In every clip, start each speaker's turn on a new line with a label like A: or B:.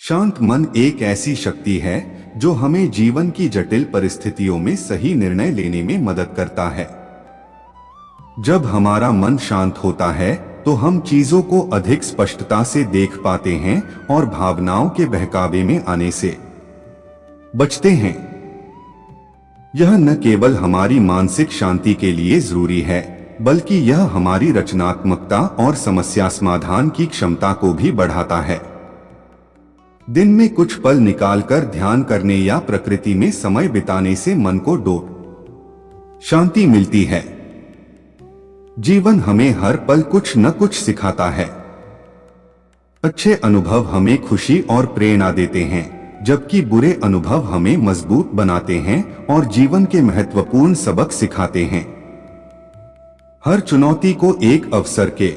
A: शांत मन एक ऐसी शक्ति है जो हमें जीवन की जटिल परिस्थितियों में सही निर्णय लेने में मदद करता है। जब हमारा मन शांत होता है तो हम चीजों को अधिक स्पष्टता से देख पाते हैं और भावनाओं के बहकावे में आने से बचते हैं। यह न केवल हमारी मानसिक शांति के लिए जरूरी है, बल्कि यह हमारी रचनात्मकता और समस्या समाधान की क्षमता को भी बढ़ाता है। दिन में कुछ पल निकालकर ध्यान करने या प्रकृति में समय बिताने से मन को शांति मिलती है। जीवन हमें हर पल कुछ न कुछ सिखाता है। अच्छे अनुभव हमें खुशी और प्रेरणा देते हैं, जबकि बुरे अनुभव हमें मजबूत बनाते हैं और जीवन के महत्वपूर्ण सबक सिखाते हैं। हर चुनौती को एक अवसर के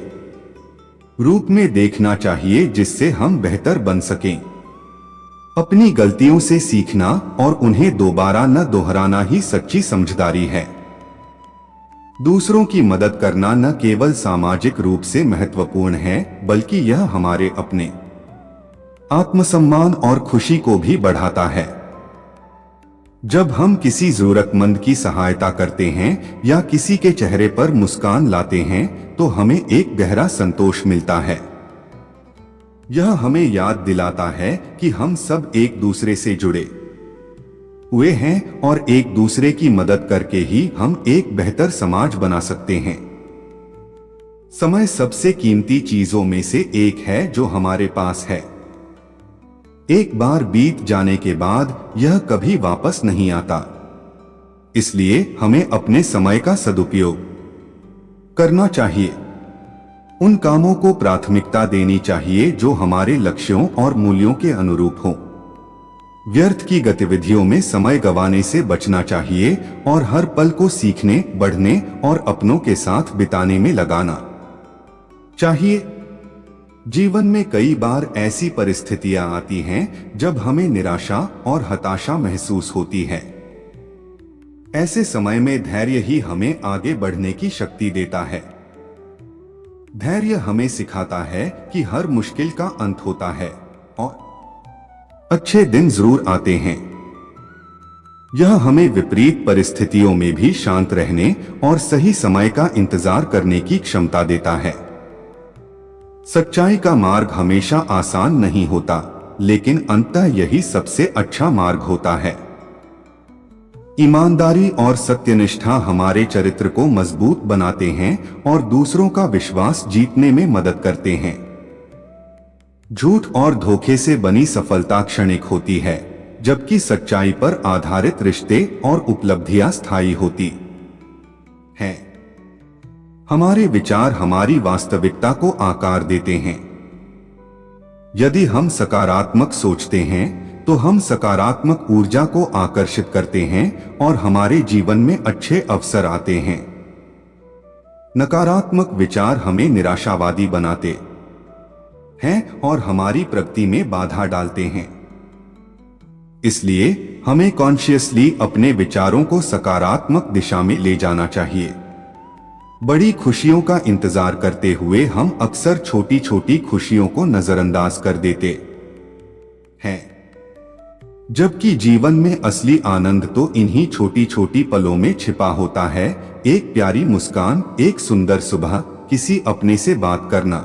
A: रूप में देखना चाहिए जिससे हम बेहतर बन सकें। अपनी गलतियों से सीखना और उन्हें दोबारा न दोहराना ही सच्ची समझदारी है। दूसरों की मदद करना न केवल सामाजिक रूप से महत्वपूर्ण है, बल्कि यह हमारे अपने आत्मसम्मान और खुशी को भी बढ़ाता है। जब हम किसी जरूरतमंद की सहायता करते हैं या किसी के चेहरे पर मुस्कान लाते हैं तो हमें एक गहरा संतोष मिलता है। यह हमें याद दिलाता है कि हम सब एक दूसरे से जुड़े हुए हैं और एक दूसरे की मदद करके ही हम एक बेहतर समाज बना सकते हैं। समय सबसे कीमती चीजों में से एक है जो हमारे पास है। एक बार बीत जाने के बाद यह कभी वापस नहीं आता। इसलिए हमें अपने समय का सदुपयोग करना चाहिए। उन कामों को प्राथमिकता देनी चाहिए जो हमारे लक्ष्यों और मूल्यों के अनुरूप हों। व्यर्थ की गतिविधियों में समय गंवाने से बचना चाहिए और हर पल को सीखने, बढ़ने और अपनों के साथ बिताने में लगाना चाहिए। जीवन में कई बार ऐसी परिस्थितियां आती हैं जब हमें निराशा और हताशा महसूस होती है। ऐसे समय में धैर्य ही हमें आगे बढ़ने की शक्ति देता है। धैर्य हमें सिखाता है कि हर मुश्किल का अंत होता है और अच्छे दिन जरूर आते हैं। यह हमें विपरीत परिस्थितियों में भी शांत रहने और सही समय का इंतजार करने की क्षमता देता है। सच्चाई का मार्ग हमेशा आसान नहीं होता, लेकिन अंततः यही सबसे अच्छा मार्ग होता है। ईमानदारी और सत्यनिष्ठा हमारे चरित्र को मजबूत बनाते हैं और दूसरों का विश्वास जीतने में मदद करते हैं। झूठ और धोखे से बनी सफलता क्षणिक होती है, जबकि सच्चाई पर आधारित रिश्ते और उपलब्धियां स्थायी होती हैं। हमारे विचार हमारी वास्तविकता को आकार देते हैं। यदि हम सकारात्मक सोचते हैं तो हम सकारात्मक ऊर्जा को आकर्षित करते हैं और हमारे जीवन में अच्छे अवसर आते हैं। नकारात्मक विचार हमें निराशावादी बनाते हैं और हमारी प्रगति में बाधा डालते हैं। इसलिए हमें कॉन्शियसली अपने विचारों को सकारात्मक दिशा में ले जाना चाहिए। बड़ी खुशियों का इंतजार करते हुए हम अक्सर छोटी छोटी खुशियों को नजरअंदाज कर देते हैं, जबकि जीवन में असली आनंद तो इन्हीं छोटी छोटी पलों में छिपा होता है। एक प्यारी मुस्कान, एक सुंदर सुबह, किसी अपने से बात करना,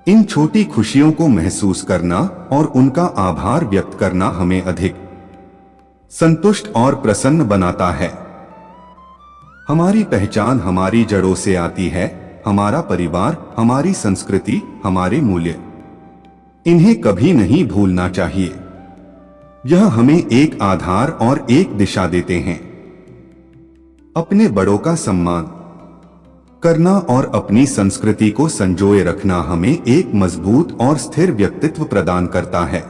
A: इन छोटी खुशियों को महसूस करना और उनका आभार व्यक्त करना हमें अधिक संतुष्ट और प्रसन्न बनाता है। हमारी पहचान हमारी जड़ों से आती है। हमारा परिवार, हमारी संस्कृति, हमारे मूल्य, इन्हें कभी नहीं भूलना चाहिए। यह हमें एक आधार और एक दिशा देते हैं। अपने बड़ों का सम्मान करना और अपनी संस्कृति को संजोए रखना हमें एक मजबूत और स्थिर व्यक्तित्व प्रदान करता है।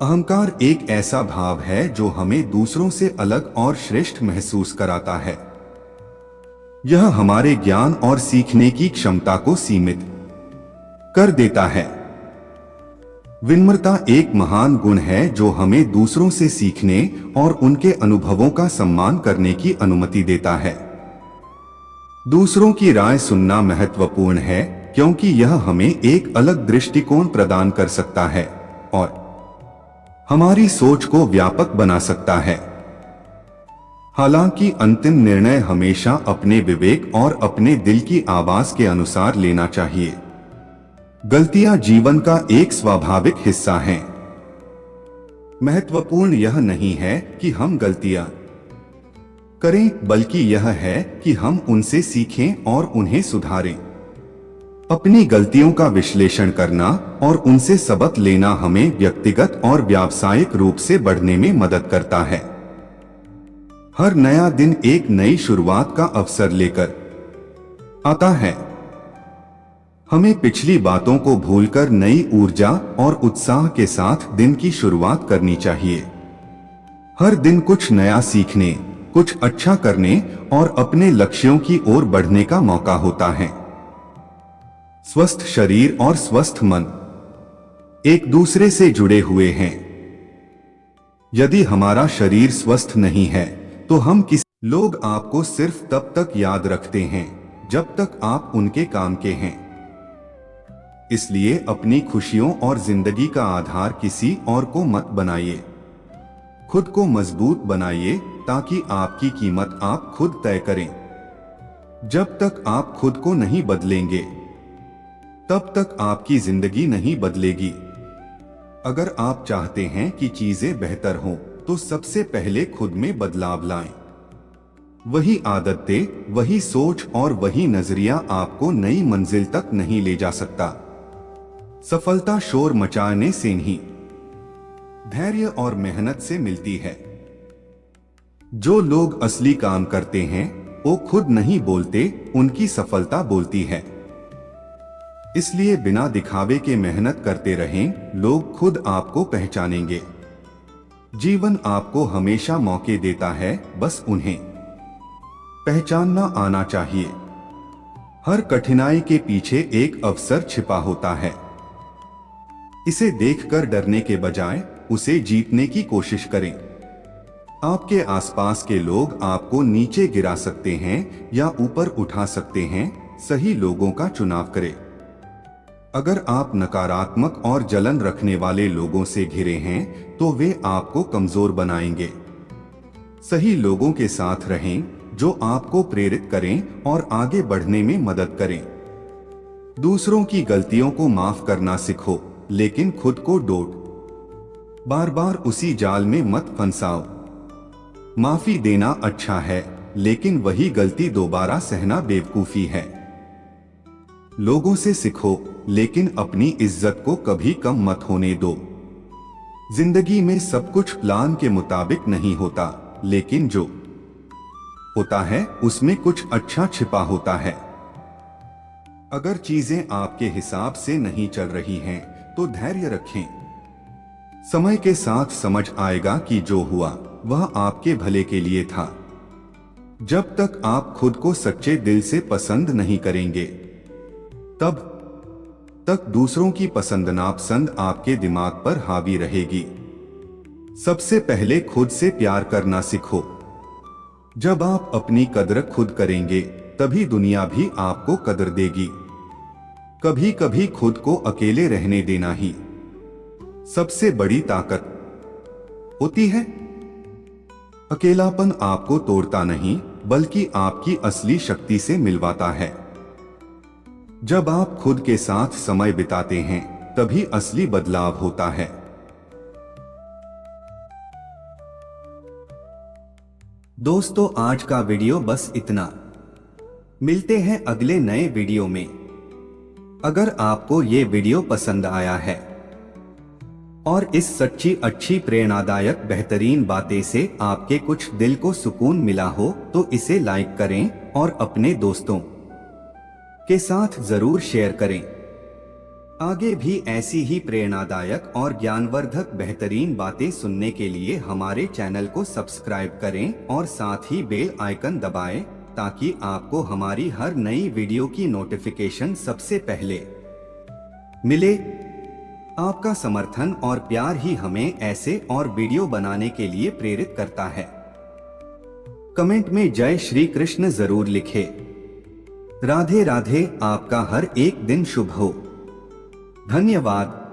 A: अहंकार एक ऐसा भाव है जो हमें दूसरों से अलग और श्रेष्ठ महसूस कराता है। यह हमारे ज्ञान और सीखने की क्षमता को सीमित कर देता है। विनम्रता एक महान गुण है जो हमें दूसरों से सीखने और उनके अनुभवों का सम्मान करने की अनुमति देता है। दूसरों की राय सुनना महत्वपूर्ण है, क्योंकि यह हमें एक अलग दृष्टिकोण प्रदान कर सकता है और हमारी सोच को व्यापक बना सकता है। हालांकि अंतिम निर्णय हमेशा अपने विवेक और अपने दिल की आवाज के अनुसार लेना चाहिए। गलतियां जीवन का एक स्वाभाविक हिस्सा हैं। महत्वपूर्ण यह नहीं है कि हम गलतियां करें, बल्कि यह है कि हम उनसे सीखें और उन्हें सुधारें। अपनी गलतियों का विश्लेषण करना और उनसे सबक लेना हमें व्यक्तिगत और व्यावसायिक रूप से बढ़ने में मदद करता है। हर नया दिन एक नई शुरुआत का अवसर लेकर आता है। हमें पिछली बातों को भूलकर नई ऊर्जा और उत्साह के साथ दिन की शुरुआत करनी चाहिए। हर दिन कुछ नया सीखने, कुछ अच्छा करने और अपने लक्ष्यों की ओर बढ़ने का मौका होता है। स्वस्थ शरीर और स्वस्थ मन एक दूसरे से जुड़े हुए हैं। यदि हमारा शरीर स्वस्थ नहीं है तो लोग आपको सिर्फ तब तक याद रखते हैं जब तक आप उनके काम के हैं। इसलिए अपनी खुशियों और जिंदगी का आधार किसी और को मत बनाइए। खुद को मजबूत बनाइए ताकि आपकी कीमत आप खुद तय करें। जब तक आप खुद को नहीं बदलेंगे तब तक आपकी जिंदगी नहीं बदलेगी। अगर आप चाहते हैं कि चीजें बेहतर हों तो सबसे पहले खुद में बदलाव लाएं। वही आदतें, वही सोच और वही नजरिया आपको नई मंजिल तक नहीं ले जा सकता। सफलता शोर मचाने से नहीं, धैर्य और मेहनत से मिलती है। जो लोग असली काम करते हैं वो खुद नहीं बोलते, उनकी सफलता बोलती है। इसलिए बिना दिखावे के मेहनत करते रहें, लोग खुद आपको पहचानेंगे। जीवन आपको हमेशा मौके देता है, बस उन्हें पहचानना आना चाहिए। हर कठिनाई के पीछे एक अवसर छिपा होता है। इसे देखकर डरने के बजाय उसे जीतने की कोशिश करें। आपके आसपास के लोग आपको नीचे गिरा सकते हैं या ऊपर उठा सकते हैं। सही लोगों का चुनाव करें। अगर आप नकारात्मक और जलन रखने वाले लोगों से घिरे हैं तो वे आपको कमजोर बनाएंगे। सही लोगों के साथ रहें जो आपको प्रेरित करें और आगे बढ़ने में मदद करें। दूसरों की गलतियों को माफ करना सीखो, लेकिन खुद को बार बार उसी जाल में मत फंसाओ। माफी देना अच्छा है, लेकिन वही गलती दोबारा सहना बेवकूफी है। लोगों से सीखो, लेकिन अपनी इज्जत को कभी कम मत होने दो। जिंदगी में सब कुछ प्लान के मुताबिक नहीं होता, लेकिन जो होता है उसमें कुछ अच्छा छिपा होता है। अगर चीजें आपके हिसाब से नहीं चल रही हैं, तो धैर्य रखें। समय के साथ समझ आएगा कि जो हुआ वह आपके भले के लिए था। जब तक आप खुद को सच्चे दिल से पसंद नहीं करेंगे, तब तक दूसरों की पसंद नापसंद आपके दिमाग पर हावी रहेगी। सबसे पहले खुद से प्यार करना सीखो। जब आप अपनी कदर खुद करेंगे, तभी दुनिया भी आपको कदर देगी। कभी कभी खुद को अकेले रहने देना ही सबसे बड़ी ताकत होती है। अकेलापन आपको तोड़ता नहीं, बल्कि आपकी असली शक्ति से मिलवाता है। जब आप खुद के साथ समय बिताते हैं, तभी असली बदलाव होता है।
B: दोस्तों, आज का वीडियो बस इतना। मिलते हैं अगले नए वीडियो में। अगर आपको ये वीडियो पसंद आया है और इस सच्ची अच्छी प्रेरणादायक बेहतरीन बातें से आपके कुछ दिल को सुकून मिला हो, तो इसे लाइक करें और अपने दोस्तों के साथ जरूर शेयर करें। आगे भी ऐसी ही प्रेरणादायक और ज्ञानवर्धक बेहतरीन बातें सुनने के लिए हमारे चैनल को सब्सक्राइब करें और साथ ही बेल आइकन दबाएं, ताकि आपको हमारी हर नई वीडियो की नोटिफिकेशन सबसे पहले मिले। आपका समर्थन और प्यार ही हमें ऐसे और वीडियो बनाने के लिए प्रेरित करता है। कमेंट में जय श्री कृष्ण जरूर लिखें। राधे राधे। आपका हर एक दिन शुभ हो। धन्यवाद।